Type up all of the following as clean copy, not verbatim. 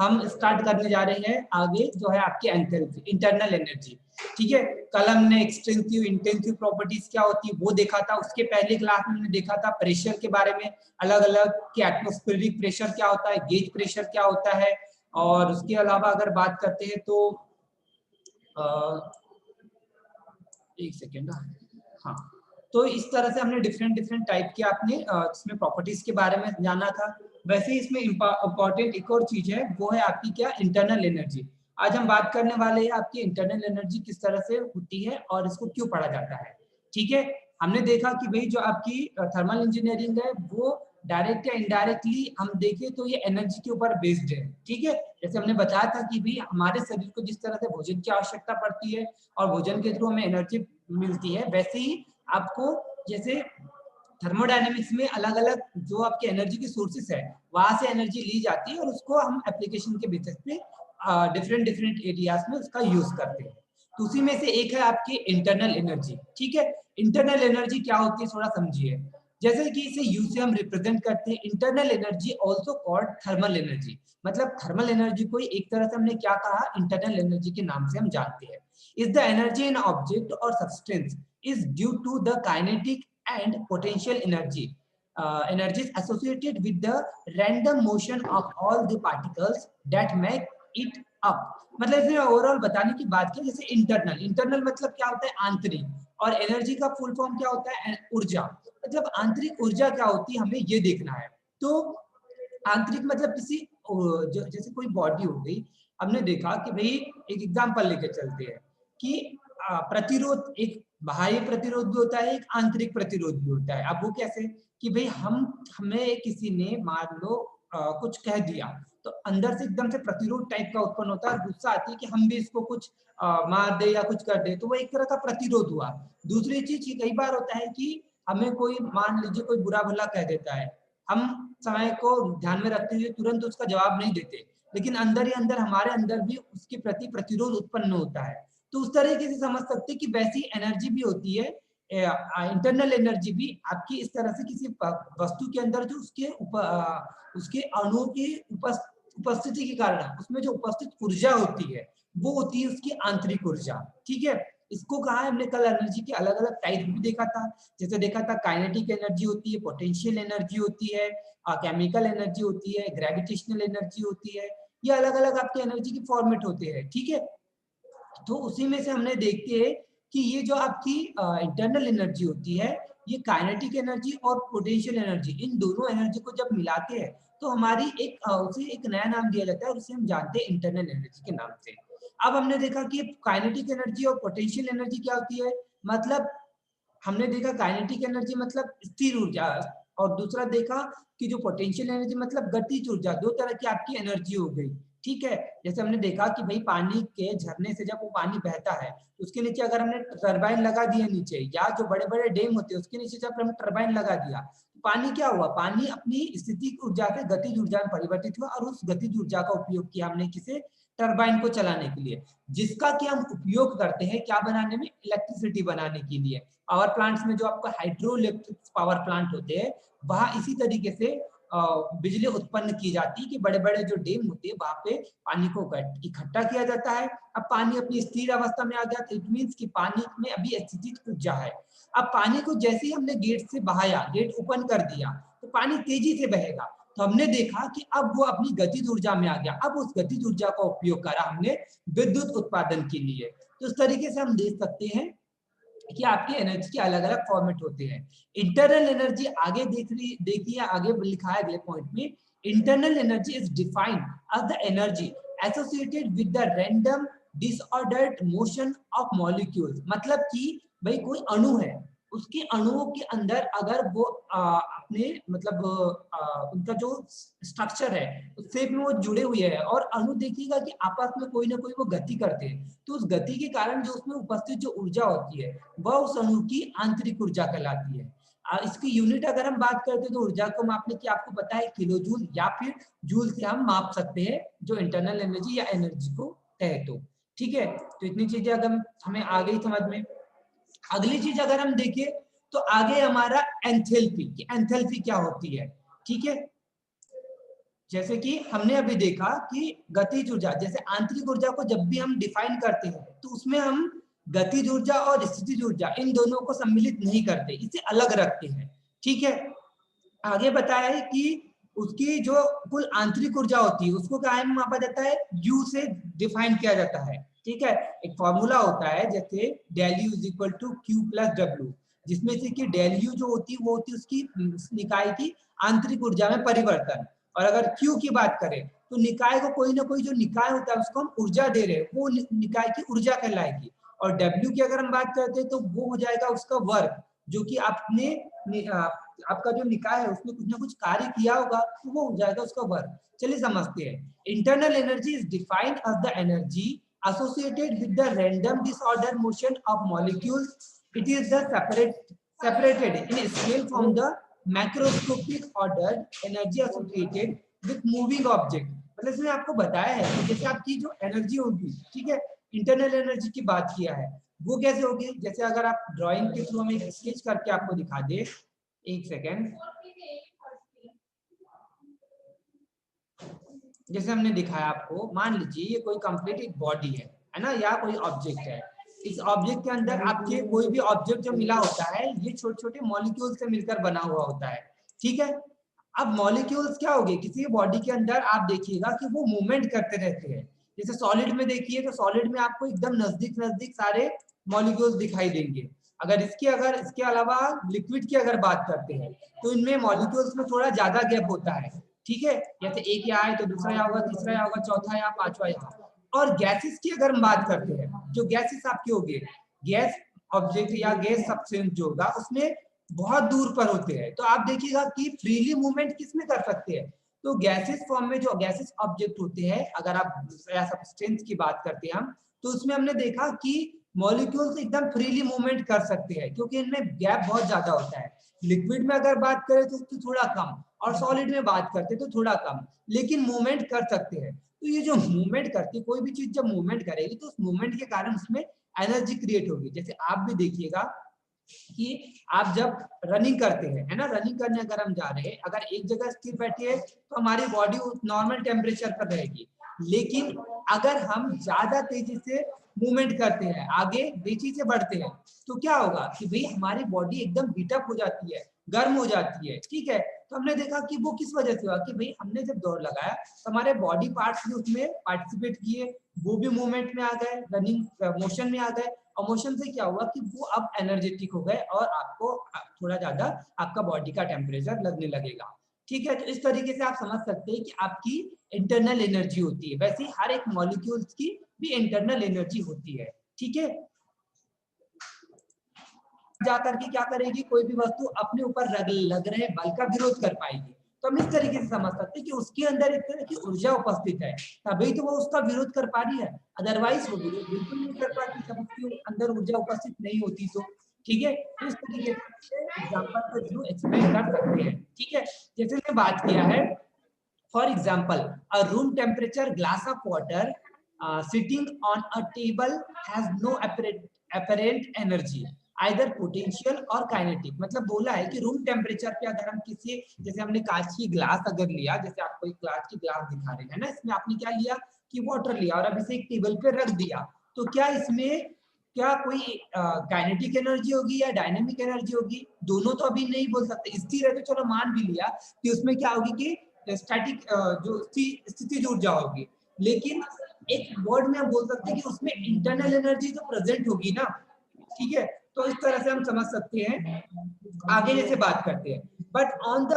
हम स्टार्ट करने जा रहे हैं आगे जो है आपकी एंथैल्पी, इंटरनल एनर्जी। ठीक है, कल हमने एक्सटेंसिव इंटेंसिव प्रॉपर्टीज क्या होती है वो देखा था। उसके पहले क्लास में हमने देखा था प्रेशर के बारे में, अलग अलग कि एटमॉस्फेरिक प्रेशर क्या होता है, गेज प्रेशर क्या होता है। और उसके अलावा अगर बात करते हैं तो एक सेकेंड, हाँ, तो इस तरह से हमने डिफरेंट डिफरेंट टाइप के आपने इसमें प्रॉपर्टीज के बारे में जाना था। वैसे ही इसमें इम्पोर्टेंट एक और चीज है, वो है आपकी क्या, इंटरनल एनर्जी। आज हम बात करने वाले हैं आपकी इंटरनल एनर्जी किस तरह से होती है और इसको क्यों पढ़ा जाता है। ठीक है, हमने देखा कि भाई जो आपकी थर्मल इंजीनियरिंग है वो डायरेक्ट या इनडायरेक्टली हम देखें तो ये एनर्जी के ऊपर बेस्ड है। ठीक है, जैसे हमने बताया था कि भाई हमारे शरीर को जिस तरह से भोजन की आवश्यकता पड़ती है और भोजन के थ्रू हमें एनर्जी मिलती है, वैसे ही आपको जैसे थर्मोडायनेमिक्स में अलग अलग जो आपके एनर्जी की सोर्सेस है वहां से एनर्जी ली जाती है और उसको हम एप्लीकेशन के बेसिस पे डिफरेंट डिफरेंट एरियाज में उसका यूज करते हैं। तो उसी में से एक है आपकी इंटरनल एनर्जी। ठीक है, इंटरनल एनर्जी क्या होती है थोड़ा समझिए। जैसे कि इसे यू से हम रिप्रेजेंट करते हैं, internal energy also called thermal energy. मतलब थर्मल एनर्जी को एक तरह से हमने क्या कहा, इंटरनल एनर्जी के नाम से हम जानते हैं। Is the energy in object और substance is due to the kinetic and potential energies associated with the random motion of all the particles that make it up। मतलब इसमें ओवरऑल बताने की बात की, जैसे इंटरनल मतलब क्या होता है, आंतरिक, और एनर्जी का फुल फॉर्म क्या होता है, ऊर्जा। मतलब आंतरिक ऊर्जा क्या होती है हमें ये देखना है। तो आंतरिक मतलब किसी जैसे कोई बॉडी हो गई, हमने देखा कि भाई एक एग्जांपल लेके चलते हैं कि प्रतिरोध, एक बाह्य प्रतिरोध भी होता है, एक आंतरिक प्रतिरोध भी होता है। अब वो कैसे कि भाई हमें किसी ने मान लो कुछ कह दिया तो अंदर से एकदम से प्रतिरोध टाइप का उत्पन्न होता है, गुस्सा आती है कि हम भी इसको कुछ मार दे या कुछ कर दे, तो वो एक तरह का प्रतिरोध हुआ। दूसरी चीज कई बार होता है कि हमें कोई मान लीजिए कोई बुरा भला कह देता है, हम समय को ध्यान में रखते हुए तुरंत उसका जवाब नहीं देते, लेकिन अंदर ही अंदर हमारे अंदर भी उसके प्रति प्रतिरोध उत्पन्न होता है। तो उस तरीके से समझ सकते हैं कि वैसी एनर्जी भी होती है, इंटरनल एनर्जी भी आपकी इस तरह से किसी वस्तु के अंदर जो उसके अणुओं की उपस्थिति के कारण उसमें जो उपस्थित ऊर्जा होती है वो होती है उसकी आंतरिक ऊर्जा। ठीक है, इसको कहा है हमने कल, एनर्जी के अलग अलग टाइप भी देखा था। जैसे देखा था काइनेटिक एनर्जी होती है, पोटेंशियल एनर्जी होती है, केमिकल एनर्जी होती है, ग्रेविटेशनल एनर्जी होती है। ये अलग अलग आपके एनर्जी के फॉर्मेट होते हैं। ठीक है, तो उसी में से हमने देखते हैं कि ये जो आपकी इंटरनल एनर्जी होती है, ये काइनेटिक एनर्जी और पोटेंशियल एनर्जी, इन दोनों एनर्जी को जब मिलाते हैं तो हमारी उसे एक नया नाम दिया जाता है और उसे हम जानते हैं इंटरनल एनर्जी के नाम से। अब हमने देखा कि काइनेटिक एनर्जी और पोटेंशियल एनर्जी क्या होती है। मतलब हमने देखा काइनेटिक एनर्जी मतलब स्थिर ऊर्जा, और दूसरा देखा कि जो पोटेंशियल एनर्जी मतलब गतिज ऊर्जा। दो तरह की आपकी एनर्जी हो गई। ठीक है, जैसे हमने देखा कि भाई पानी के झरने से जब वो पानी बहता है उसके नीचे अगर हमने टरबाइन लगा दिया नीचे, या जो बड़े बड़े डैम होते हैं उसके नीचे जब हमने टरबाइन लगा दिया, तो पानी क्या हुआ, पानी अपनी स्थितिज ऊर्जा से गतिज ऊर्जा में परिवर्तित हुआ और उस गतिज ऊर्जा का उपयोग किया हमने किसे, टरबाइन को चलाने के लिए, जिसका कि हम उपयोग करते हैं क्या बनाने में, इलेक्ट्रिसिटी बनाने के लिए। पावर प्लांट्स में जो आपका हाइड्रो इलेक्ट्रिक पावर प्लांट होते हैं वहां इसी तरीके से बिजली उत्पन्न की जाती है कि बड़े बड़े जो डैम होते हैं वहां पे पानी को इकट्ठा किया जाता है। अब पानी अपनी स्थिर अवस्था में आ गया तो इट मीन्स कि पानी में अभी स्थितिज ऊर्जा है। अब पानी को जैसे ही हमने गेट से बहाया, गेट ओपन कर दिया, तो पानी तेजी से बहेगा। तो हमने देखा कि अब वो अपनी गतिज ऊर्जा में आ गया। अब उस गतिज ऊर्जा का उपयोग करा हमने विद्युत उत्पादन के लिए। तो इस तरीके से हम देख सकते हैं कि आपके एनर्जी के अलग अलग फॉर्मेट होते हैं। इंटरनल एनर्जी आगे देखिए आगे लिखा है अगले पॉइंट में, internal energy is defined as the energy associated with the random disordered motion of molecules. मतलब कि भाई कोई अणु है, उसके अणुओं के अंदर अगर वो अपने मतलब उनका जो स्ट्रक्चर है उससे भी वो जुड़े हुए हैं, और अणु देखिएगा कि आपस में कोई ना कोई वो गति करते हैं, तो उस गति के कारण जो उसमें उपस्थित जो ऊर्जा होती है वह उस अणु की आंतरिक ऊर्जा कहलाती है। इसकी यूनिट अगर हम बात करते हैं तो ऊर्जा को मापने की आपको पता है किलो जूल या फिर जूल से हम माप सकते हैं जो इंटरनल एनर्जी या एनर्जी को कहे तो। ठीक है, तो इतनी चीजें अगर हमें आ गई समझ में। अगली चीज अगर हम देखें तो आगे हमारा एंथैल्पी, कि एंथैल्पी क्या होती है। ठीक है, जैसे कि हमने अभी देखा कि गतिज ऊर्जा, जैसे आंतरिक ऊर्जा को जब भी हम डिफाइन करते हैं तो उसमें हम गतिज ऊर्जा और स्थितिज ऊर्जा इन दोनों को सम्मिलित नहीं करते, इसे अलग रखते हैं। ठीक है, आगे बताया है कि उसकी जो कुल आंतरिक ऊर्जा होती है उसको क्या में मापा जाता है, यू से डिफाइन किया जाता है। ठीक है, एक फॉर्मूला होता है जैसे del u is equal to q plus डब्ल्यू, जिसमें से कि डेल यू जो होती है वो होती है उसकी निकाय की आंतरिक ऊर्जा में परिवर्तन, और अगर क्यू की बात करें तो निकाय को कोई ना कोई जो निकाय होता है उसको हम ऊर्जा दे रहे हैं, वो निकाय की ऊर्जा कहलाएगी। और डब्ल्यू की अगर हम बात करते हैं तो वो हो जाएगा उसका वर्क, जो कि आपने आपका जो निकाय है उसमें कुछ ना कुछ कार्य किया होगा तो वो हो जाएगा उसका वर्क। चलिए समझते हैं। Internal energy is defined as the energy associated with the random disorder motion of molecules. It is the separated in scale from the macroscopic ordered energy associated with moving object. मतलब इसमें आपको बताया है कि जैसे आपकी जो एनर्जी होगी, ठीक है, इंटरनल एनर्जी की बात किया है, वो कैसे होगी। जैसे अगर आप ड्राइंग के थ्रू में स्केच करके आपको दिखा दे, एक सेकेंड, जैसे हमने दिखाया आपको, मान लीजिए ये कोई कंप्लीट एक बॉडी है ना, या कोई ऑब्जेक्ट है। इस ऑब्जेक्ट के अंदर आपके कोई भी ऑब्जेक्ट जो मिला होता है ये छोटे छोटे मॉलिक्यूल से मिलकर बना हुआ होता है। ठीक है, अब मॉलिक्यूल्स क्या हो गए, किसी बॉडी के अंदर आप देखिएगा कि वो मूवमेंट करते रहते हैं। जैसे सॉलिड में देखिए तो सॉलिड में आपको एकदम नजदीक नजदीक सारे मॉलिक्यूल्स दिखाई देंगे। अगर इसके अलावा लिक्विड की अगर बात करते हैं तो इनमें मॉलिक्यूल्स में थोड़ा ज्यादा गैप होता है। ठीक है, जैसे एक यहाँ है तो दूसरा यहाँ होगा, तीसरा यहाँ होगा, चौथा यहाँ, पांचवा यहाँ। और गैसेस की अगर हम बात करते हैं, जो गैसेस आपके हो गए, गैस ऑब्जेक्ट या गैस सब्सटेंस जो होगा उसमें बहुत दूर पर होते हैं। तो आप देखिएगा कि फ्रीली मूवमेंट किसमें कर सकते हैं, तो गैसेस फॉर्म में जो गैसेस ऑब्जेक्ट होते हैं, अगर आप या सब्सटेंस की बात करते हैं हम, तो उसमें हमने देखा कि मॉलिक्यूल्स एकदम फ्रीली मूवमेंट कर सकते हैं क्योंकि इनमें गैप बहुत ज्यादा होता है। लिक्विड में अगर बात करें तो थोड़ा कम, और सॉलिड में बात करते तो थोड़ा कम, लेकिन मूवमेंट कर सकते हैं। तो ये जो मूवमेंट करती, कोई भी चीज जब मूवमेंट करेगी तो उस मूवमेंट के कारण उसमें एनर्जी क्रिएट होगी। जैसे आप भी देखिएगा कि आप जब रनिंग करते हैं, है ना, रनिंग करने अगर हम जा रहे हैं, अगर एक जगह स्थिर बैठे तो हमारी बॉडी नॉर्मल टेम्परेचर पर रहेगी। लेकिन अगर हम ज्यादा तेजी से मूवमेंट करते हैं, आगे तेजी से बढ़ते हैं, तो क्या होगा कि भाई हमारी बॉडी एकदम हीटअप हो जाती है, गर्म हो जाती है। ठीक है, तो हमने देखा कि वो किस वजह से हुआ कि भाई हमने जब दौड़ लगाया तो हमारे बॉडी पार्ट्स भी उसमें पार्टिसिपेट किए, वो भी मूवमेंट में आ गए, रनिंग मोशन में आ गए। और मोशन से क्या हुआ कि वो अब एनर्जेटिक हो गए और आपको थोड़ा ज्यादा आपका बॉडी का टेम्परेचर लगने लगेगा। ठीक है, तो इस तरीके से आप समझ सकते हैं कि आपकी इंटरनल एनर्जी होती है। वैसे हर एक मॉलिक्यूल्स की भी इंटरनल एनर्जी होती है। ठीक है, जाकर के क्या करेगी, कोई भी वस्तु अपने ऊपर लग रहे बल का विरोध कर पाएगी। तो हम इस तरीके से समझ सकते हैं कि उसके अंदर एक तरह की ऊर्जा उपस्थित है, तभी तो वो उसका विरोध कर पा रही है, अदरवाइज वो विरोध बिल्कुल नहीं कर पाती जब उसके अंदर ऊर्जा उपस्थित नहीं होती तो। ठीक है, तो इस तरीके से एग्जांपल के थ्रू एक्सप्लेन कर सकते हैं। ठीक है, जैसे मैंने बात किया है, for example a room temperature glass of water sitting on a table has no apparent energy either potential और काइनेटिक। मतलब बोला है कि रूम टेम्परेचर पे अगर हम किसी, जैसे हमने कांच की ग्लास अगर लिया, जैसे आपको एक कांच की ग्लास दिखा रहे हैं ना, इसमें आपने क्या लिया कि वाटर लिया और अब इसे एक टेबल पे रख दिया, तो क्या इसमें क्या कोई काइनेटिक एनर्जी होगी या डायनेमिक एनर्जी होगी? दोनों तो अभी नहीं बोल सकते। स्थिर है तो चलो मान भी लिया कि उसमें क्या होगी कि स्टैटिक जो स्थितिज ऊर्जा होगी, लेकिन एक वर्ड में हम बोल सकते हैं कि उसमें इंटरनल एनर्जी तो प्रेजेंट होगी ना। ठीक है, तो इस तरह से हम समझ सकते हैं। आगे जैसे बात करते हैं, but on the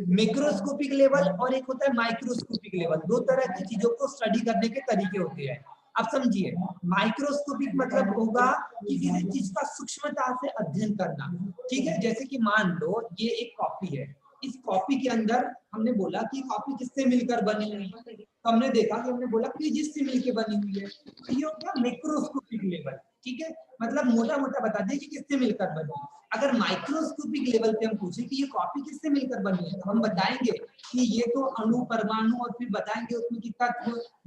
macroscopic level और एक होता है माइक्रोस्कोपिक लेवल, दो तरह की चीजों को स्टडी करने के तरीके होते हैं। अब समझिए, माइक्रोस्कोपिक मतलब होगा कि किसी चीज का सूक्ष्मता से अध्ययन करना। ठीक है, जैसे कि मान लो ये एक कॉपी है, इस कॉपी के अंदर हमने बोला कि कॉपी किससे मिलकर बनी हुई है, तो हमने देखा कि हमने बोला पेजेस से मिलकर बनी हुई है, तो ये हो गया मैक्रोस्कोपिक लेवल। ठीक है, मतलब मोटा मोटा बता दें कि किससे मिलकर बनी है। अगर माइक्रोस्कोपिक लेवल पे हम पूछे कि ये कॉपी किससे मिलकर बनी है, तो हम बताएंगे कि ये तो अणु, परमाणु, और फिर बताएंगे उसमें कितना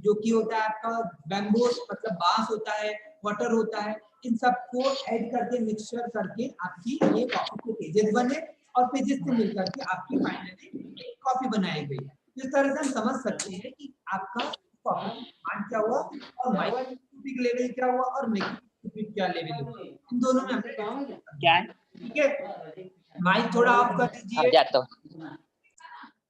जो कि होता है आपका बैम्बोस मतलब बांस होता है, वाटर होता है, इन सबको ऐड करके मिक्सचर करके आपकी ये कॉपी के पेजेस बने। और फिर जिससे मिलकर के आपकी फाइनली एक कॉपी बनाई गई। इस तरह से हम समझ सकते हैं कि आपका डिमांड क्या हुआ और माइक्रोस्कोपिक लेवल क्या हुआ और मैक्रोस्कोपिक क्या लेवल हुआ, इन दोनों में हमने क्या है? ठीक है। माइक थोड़ा ऑफ कर अब दीजिए। जाता हूँ।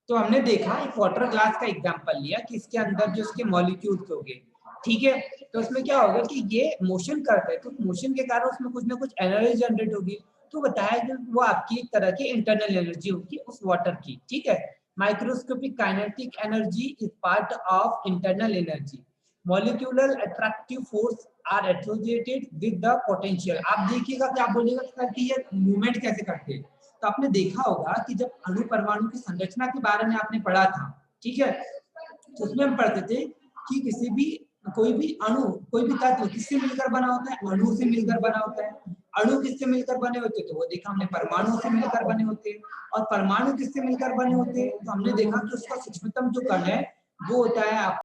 तो हमने देखा एक वाटर ग्लास का एग्जांपल लिया कि इसके अंदर जो उसके मॉलिक्यूल्स होंगे, ठीक है, तो उसमें क्या होगा कि ये मोशन करता है, तो मोशन के कारण उसमें कुछ ना कुछ एनर्जी जनरेट होगी, तो बताया कि वो आपकी एक तरह की इंटरनल एनर्जी होगी उस वाटर की, ठीक है। Microscopic kinetic energy is part of internal energy. Molecular attractive force are associated with the potential. आप देखिएगा कि आप बोलिएगा सर कि ये मूवमेंट कैसे करते हैं, तो आपने देखा होगा कि जब अणु परमाणु की संरचना के बारे में आपने पढ़ा था, ठीक है, तो उसमें हम पढ़ते थे कि किसी भी कोई भी अणु, कोई भी तत्व किससे मिलकर बना होता है, अणु से मिलकर बना होता है। अणु किससे मिलकर बने होते हैं, तो वो देखा हमने परमाणु से मिलकर बने होते हैं। और परमाणु किससे मिलकर बने होते हैं, तो हमने देखा कि उसका सूक्ष्मतम जो कण है वो होता है